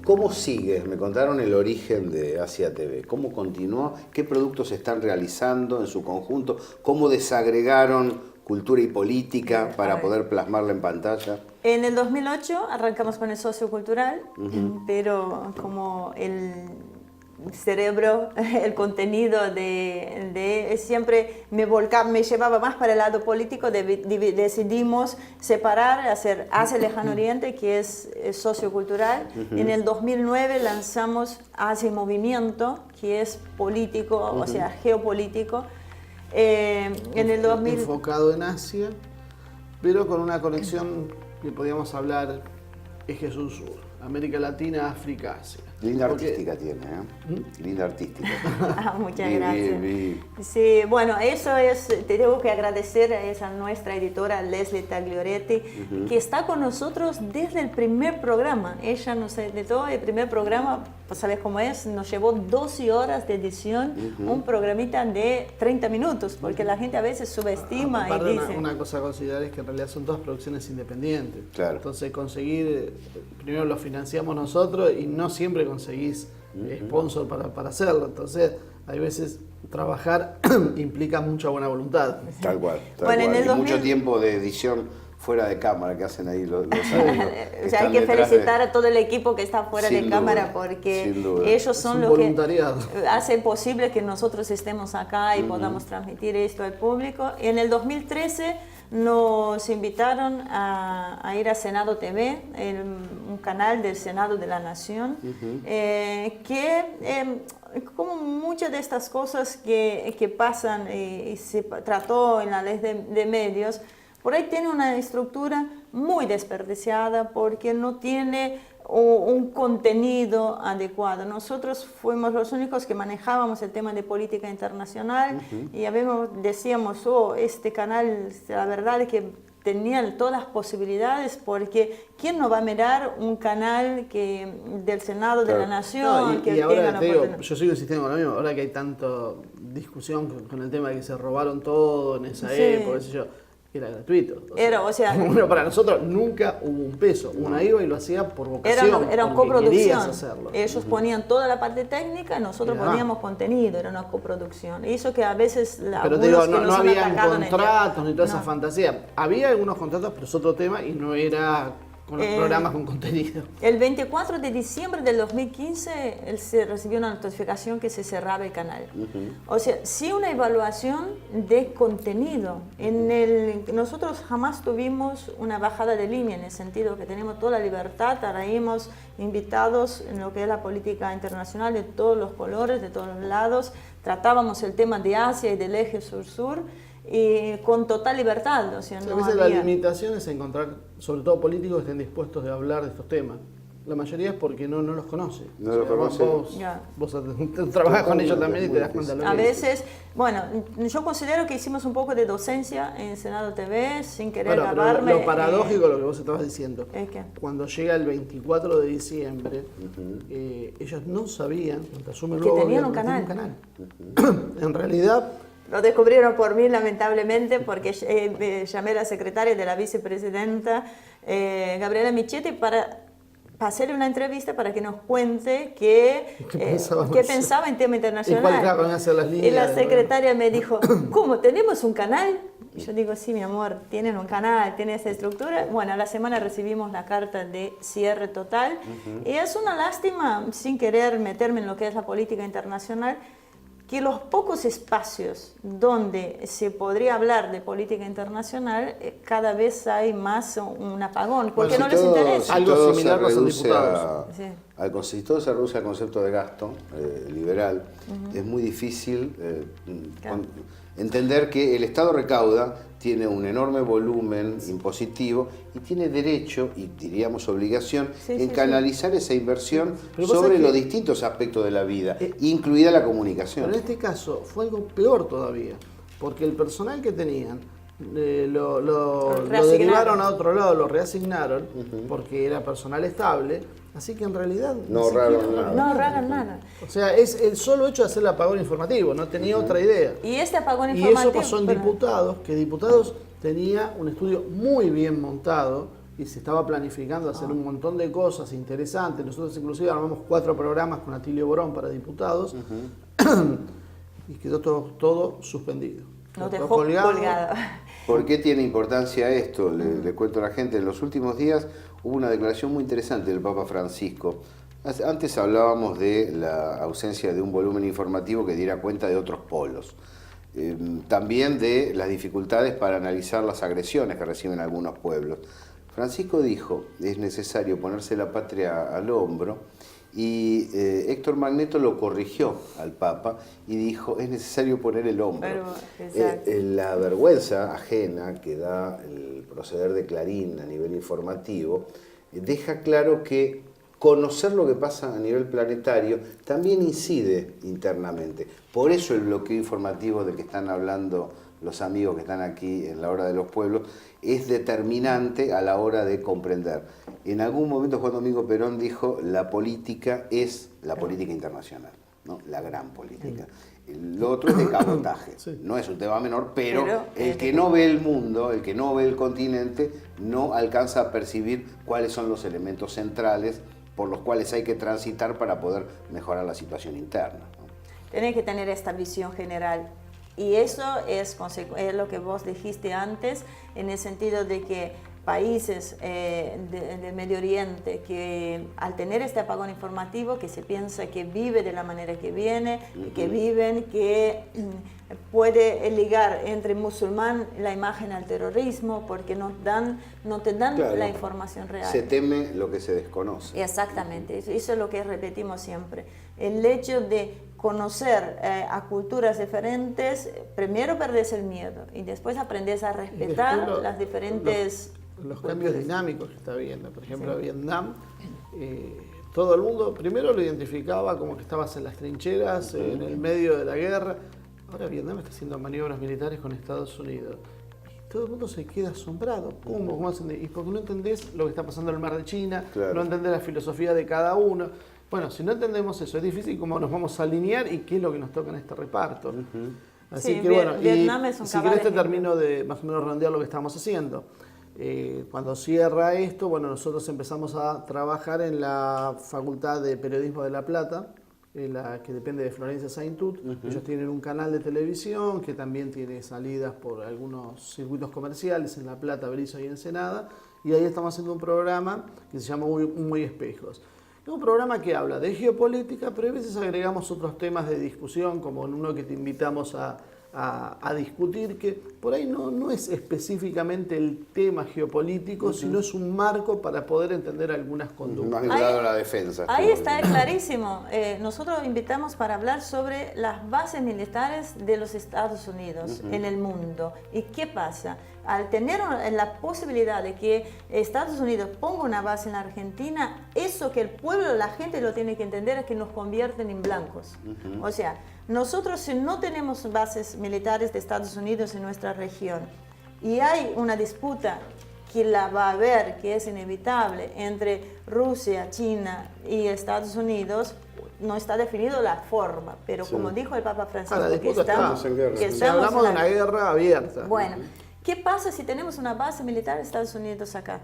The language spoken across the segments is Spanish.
¿Cómo sigue? Me contaron el origen de Asia TV. ¿Cómo continuó? ¿Qué productos se están realizando en su conjunto? ¿Cómo desagregaron cultura y política para poder plasmarla en pantalla? En el 2008 arrancamos con el sociocultural, pero como el cerebro, el contenido de siempre me llevaba más para el lado político, decidimos separar, hacer Asia Lejano Oriente, que es sociocultural. En el 2009 lanzamos Asia Movimiento, que es político, o sea, geopolítico. En el 2000... Enfocado en Asia, pero con una conexión que podríamos hablar eje sur-sur, América Latina, África, Asia. Linda artística tiene, ¿eh? Linda artística. Muchas gracias. Sí, bueno, eso es, te tengo que agradecer a esa nuestra editora Leslie Taglioretti, que está con nosotros desde el primer programa. Ella nos editó el primer programa, pues sabes cómo es, nos llevó 12 horas de edición, un programita de 30 minutos, porque la gente a veces subestima y dice... Una cosa a considerar es que en realidad son todas producciones independientes. Claro. Entonces conseguir, primero lo financiamos nosotros y no siempre conseguís sponsor para hacerlo. Entonces, hay veces trabajar implica mucha buena voluntad. Tal cual. Bueno, en el 2000... mucho tiempo de edición fuera de cámara que hacen ahí los amigos. O sea, hay que felicitar a todo el equipo que está fuera de cámara, porque ellos son los que hacen posible que nosotros estemos acá y podamos transmitir esto al público. En el 2013 nos invitaron a ir a Senado TV, un canal del Senado de la Nación, como muchas de estas cosas que pasan y se trató en la ley de medios, por ahí tiene una estructura muy desperdiciada porque no tiene un contenido adecuado. Nosotros fuimos los únicos que manejábamos el tema de política internacional y decíamos, este canal, la verdad es que tenían todas las posibilidades, porque ¿quién no va a mirar un canal del Senado de la Nación? Y ahora te digo, yo sigo insistiendo con lo mismo, ahora que hay tanta discusión con el tema de que se robaron todo en esa época, qué sé yo, era gratuito. Bueno, para nosotros nunca hubo un peso. Una iba y lo hacía por vocación. Era una coproducción. Ellos ponían toda la parte técnica y nosotros poníamos contenido. Era una coproducción. Y eso que a veces... Pero te digo, no había contratos ni toda esa fantasía. Había algunos contratos, pero es otro tema y no era con los programas con contenido. El 24 de diciembre del 2015 él se recibió una notificación que se cerraba el canal. O sea, sí una evaluación de contenido. Nosotros jamás tuvimos una bajada de línea en el sentido que tenemos toda la libertad, traímos invitados en lo que es la política internacional de todos los colores, de todos los lados. Tratábamos el tema de Asia y del eje sur-sur. Y con total libertad, o sea, a veces la limitación es encontrar, sobre todo políticos que estén dispuestos a hablar de estos temas. La mayoría es porque no los conoce. No los conoce. Vos trabajás con ellos también y te das cuenta de lo que a veces, bueno, yo considero que hicimos un poco de docencia en Senado TV sin querer grabarme. Lo paradójico, lo que vos estabas diciendo, es que cuando llega el 24 de diciembre, ellos no sabían, que tenían un canal. En realidad... Lo descubrieron por mí, lamentablemente, porque llamé a la secretaria de la vicepresidenta, Gabriela Michetti, para hacerle una entrevista para que nos cuente qué pensaba en tema internacional. Y la secretaria me dijo, ¿cómo? ¿Tenemos un canal? Y yo digo, sí, mi amor, tienen un canal, tienen esa estructura. Bueno, a la semana recibimos la carta de cierre total. Y es una lástima, sin querer meterme en lo que es la política internacional, que los pocos espacios donde se podría hablar de política internacional, cada vez hay más un apagón, porque no les interesa. Algo similar con los diputados. Si todo se reduce al concepto de gasto liberal, es muy difícil entender que el Estado recauda, tiene un enorme volumen impositivo y tiene derecho, y diríamos obligación, en canalizar esa inversión sobre los distintos aspectos de la vida, incluida la comunicación. Pero en este caso fue algo peor todavía, porque el personal que tenían lo derivaron a otro lado, lo reasignaron, porque era personal estable. Así que en realidad no ahorraron nada. No ahorraron nada. O sea, es el solo hecho de hacer el apagón informativo, no tenía otra idea. Y este apagón informativo... Y eso pasó en diputados, que diputados tenía un estudio muy bien montado y se estaba planificando hacer un montón de cosas interesantes. Nosotros inclusive armamos 4 programas con Atilio Borón para diputados y quedó todo suspendido. Nos dejó colgado. ¿Por qué tiene importancia esto? Le cuento a la gente, en los últimos días hubo una declaración muy interesante del Papa Francisco. Antes hablábamos de la ausencia de un volumen informativo que diera cuenta de otros polos. También de las dificultades para analizar las agresiones que reciben algunos pueblos. Francisco dijo, es necesario ponerse la patria al hombro, y Héctor Magneto lo corrigió al Papa y dijo, es necesario poner el hombro. La vergüenza ajena que da el proceder de Clarín a nivel informativo deja claro que conocer lo que pasa a nivel planetario también incide internamente. Por eso el bloqueo informativo del que están hablando los amigos que están aquí en la Hora de los Pueblos es determinante a la hora de comprender. En algún momento Juan Domingo Perón dijo, la política es la política internacional, ¿no? La gran política. Lo otro es de cabotaje, no es un tema menor, pero el que no ve el mundo, el que no ve el continente, no alcanza a percibir cuáles son los elementos centrales por los cuales hay que transitar para poder mejorar la situación interna, ¿no? Tiene que tener esta visión general. Y eso es lo que vos dijiste antes, en el sentido de que países del Medio Oriente que al tener este apagón informativo, que se piensa que vive de la manera que viene, que viven, que puede ligar entre musulmán la imagen al terrorismo, porque no te dan la información real. Se teme lo que se desconoce. Exactamente, eso es lo que repetimos siempre. El hecho de conocer a culturas diferentes, primero perdés el miedo y después aprendes a respetar las diferentes... Los cambios dinámicos que está viendo. Por ejemplo, Vietnam, todo el mundo primero lo identificaba como que estabas en las trincheras, en el medio de la guerra. Ahora Vietnam está haciendo maniobras militares con Estados Unidos. Y todo el mundo se queda asombrado. ¿Cómo hacen? Y porque no entendés lo que está pasando en el mar de China, no entendés la filosofía de cada uno. Bueno, si no entendemos eso, es difícil cómo nos vamos a alinear y qué es lo que nos toca en este reparto. Así que bueno, Vietnam es un si querés te termino de más o menos redondear lo que estamos haciendo. Cuando cierra esto, bueno, nosotros empezamos a trabajar en la Facultad de Periodismo de La Plata, la que depende de Florencia Saintut. Ellos tienen un canal de televisión que también tiene salidas por algunos circuitos comerciales en La Plata, Berizo y Ensenada, y ahí estamos haciendo un programa que se llama Muy Espejos. Es un programa que habla de geopolítica, pero a veces agregamos otros temas de discusión, como en uno que te invitamos a discutir, que por ahí no es específicamente el tema geopolítico, sino es un marco para poder entender algunas conductas. Más vinculado a la defensa. Ahí está clarísimo. Nosotros invitamos para hablar sobre las bases militares de los Estados Unidos en el mundo. ¿Y qué pasa? Al tener la posibilidad de que Estados Unidos ponga una base en la Argentina, eso que el pueblo, la gente lo tiene que entender es que nos convierten en blancos. O sea, nosotros si no tenemos bases militares de Estados Unidos en nuestra región y hay una disputa que la va a haber, que es inevitable, entre Rusia, China y Estados Unidos, no está definido la forma, pero como dijo el Papa Francisco, que estamos en guerra. Hablamos de una guerra abierta. Bueno, ¿qué pasa si tenemos una base militar de Estados Unidos acá?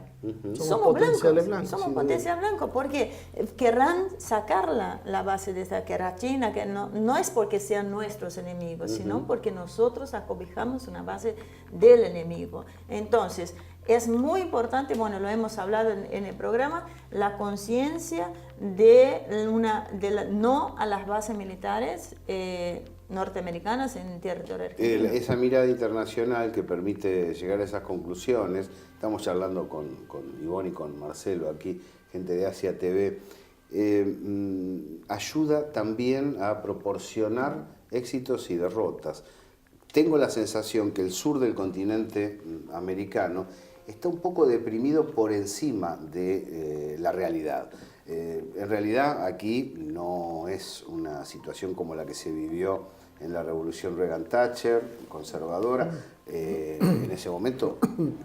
Somos blancos. Somos potencial blanco, porque querrán sacar la base de esta guerra china, que no es porque sean nuestros enemigos, sino porque nosotros acobijamos una base del enemigo. Entonces, es muy importante, bueno, lo hemos hablado en el programa, la conciencia de no a las bases militares norteamericanas en territorio argentino. Esa mirada internacional que permite llegar a esas conclusiones, estamos charlando con Ivonne y con Marcelo aquí, gente de Asia TV, ayuda también a proporcionar éxitos y derrotas. Tengo la sensación que el sur del continente americano está un poco deprimido por encima de la realidad. En realidad aquí no es una situación como la que se vivió en la revolución Reagan-Thatcher, conservadora. En ese momento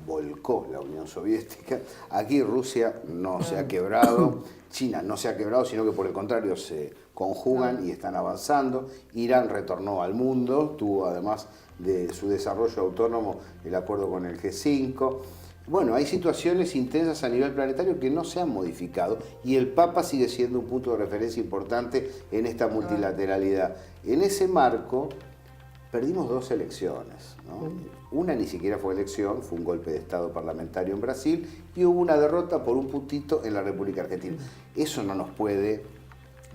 volcó la Unión Soviética. Aquí Rusia no se ha quebrado, China no se ha quebrado, sino que por el contrario se conjugan y están avanzando. Irán retornó al mundo, tuvo además de su desarrollo autónomo el acuerdo con el G5. Bueno, hay situaciones intensas a nivel planetario que no se han modificado y el Papa sigue siendo un punto de referencia importante en esta multilateralidad. En ese marco perdimos 2 elecciones, ¿no? Una ni siquiera fue elección, fue un golpe de Estado parlamentario en Brasil y hubo una derrota por un puntito en la República Argentina. Eso no nos puede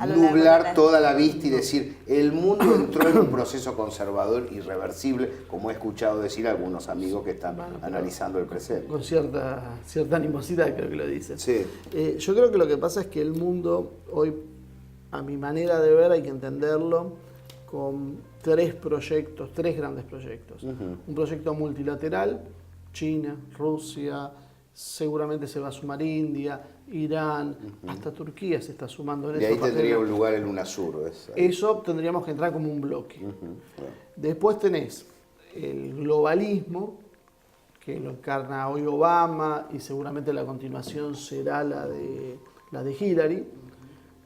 nublar toda la vista y decir el mundo entró en un proceso conservador irreversible, como he escuchado decir algunos amigos que están analizando el presente. Con cierta animosidad creo que lo dicen. Sí. Yo creo que lo que pasa es que el mundo hoy, a mi manera de ver, hay que entenderlo con 3 grandes proyectos. Un proyecto multilateral, China, Rusia, seguramente se va a sumar India, Irán, hasta Turquía se está sumando en eso. Y ahí tendría un lugar el UNASUR. Eso tendríamos que entrar como un bloque. Después tenés el globalismo, que lo encarna hoy Obama y seguramente la continuación será la de Hillary.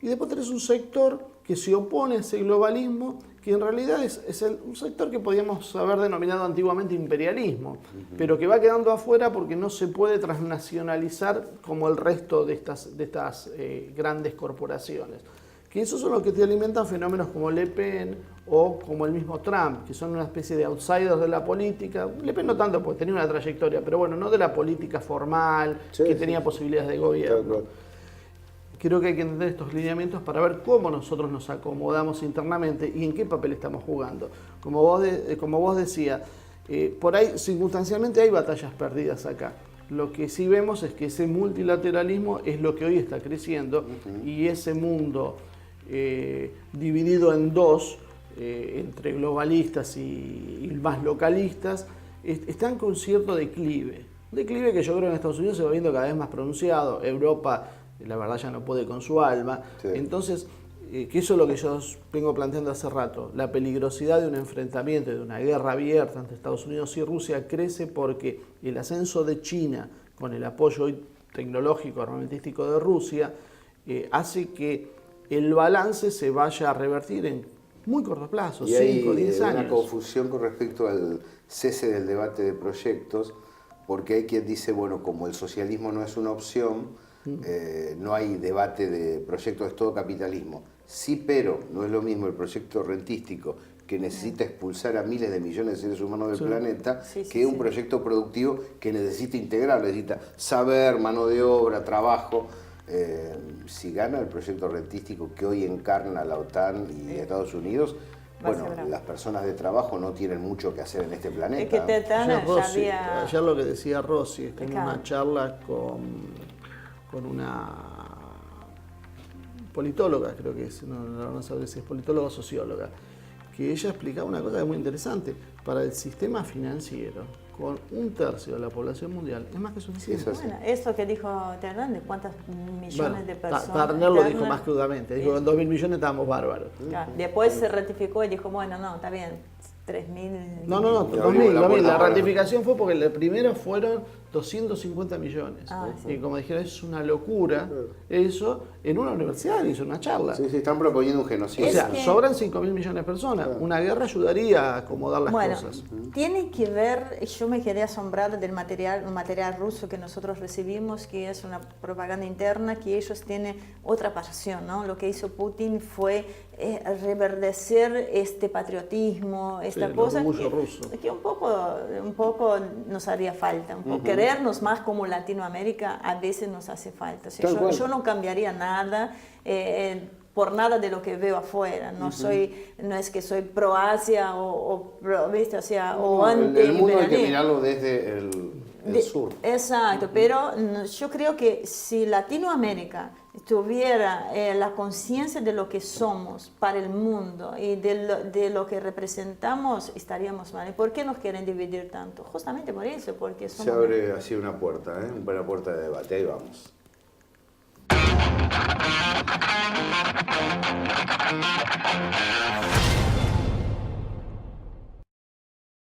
Y después tenés un sector que se opone a ese globalismo, que en realidad es un sector que podríamos haber denominado antiguamente imperialismo, pero que va quedando afuera porque no se puede transnacionalizar como el resto de estas grandes corporaciones. Que esos son los que te alimentan fenómenos como Le Pen o como el mismo Trump, que son una especie de outsiders de la política. Le Pen no tanto porque tenía una trayectoria, pero bueno, no de la política formal, que tenía posibilidades de gobierno. Creo que hay que entender estos lineamientos para ver cómo nosotros nos acomodamos internamente y en qué papel estamos jugando. Como vos decías, por ahí circunstancialmente hay batallas perdidas acá. Lo que sí vemos es que ese multilateralismo es lo que hoy está creciendo y ese mundo dividido en 2, entre globalistas y más localistas, están con cierto declive. Un declive que yo creo que en Estados Unidos se va viendo cada vez más pronunciado. Europa, la verdad, ya no puede con su alma. Sí. Entonces, que eso es lo que yo vengo planteando hace rato. La peligrosidad de un enfrentamiento, de una guerra abierta entre Estados Unidos y Rusia crece porque el ascenso de China, con el apoyo hoy tecnológico, armamentístico de Rusia, hace que el balance se vaya a revertir en muy corto plazo, 5 o 10 años. Hay una confusión con respecto al cese del debate de proyectos, porque hay quien dice, bueno, como el socialismo no es una opción, no hay debate de proyectos, es todo capitalismo. Sí, pero no es lo mismo el proyecto rentístico que necesita expulsar a miles de millones de seres humanos del planeta que un proyecto productivo que necesita integrar, necesita saber, mano de obra, trabajo. Si gana el proyecto rentístico que hoy encarna la OTAN y Estados Unidos, bueno, las personas de trabajo no tienen mucho que hacer en este planeta. Es que ayer lo que decía Rossi, en una charla con una politóloga, creo que es, no sabré si es politóloga o socióloga, que ella explicaba una cosa muy interesante. Para el sistema financiero, con 1/3 de la población mundial, es más que suficiente. Bueno, eso que dijo Hernández, ¿cuántas millones de personas? Tarner lo dijo más crudamente, dijo que en 2.000 millones estábamos bárbaros. Claro. Después se ratificó y dijo, bueno, no, está bien, 3.000. No, 2.000. La ratificación fue porque el primero fueron 250 millones. Y como dijeron, es una locura eso en una universidad, hizo una charla. Sí, están proponiendo un genocidio. O sea, sobran 5.000 millones de personas. Una guerra ayudaría a acomodar las cosas. Tiene que ver, yo me quedé asombrada del material ruso que nosotros recibimos, que es una propaganda interna, que ellos tienen otra pasión, ¿no? Lo que hizo Putin fue reverdecer este patriotismo, esta cosa que un poco nos haría falta, un poco querernos más como Latinoamérica a veces nos hace falta. O sea, yo no cambiaría nada por nada de lo que veo afuera. No es que soy pro Asia o pro, ¿viste? O sea, o anti. El mundo hay que mirarlo desde el sur. Exacto, pero yo creo que si Latinoamérica tuviera la conciencia de lo que somos para el mundo y de lo que representamos, estaríamos mal. ¿Y por qué nos quieren dividir tanto? Justamente por eso, porque somos... Se abre así una puerta, una buena puerta de debate. Ahí vamos.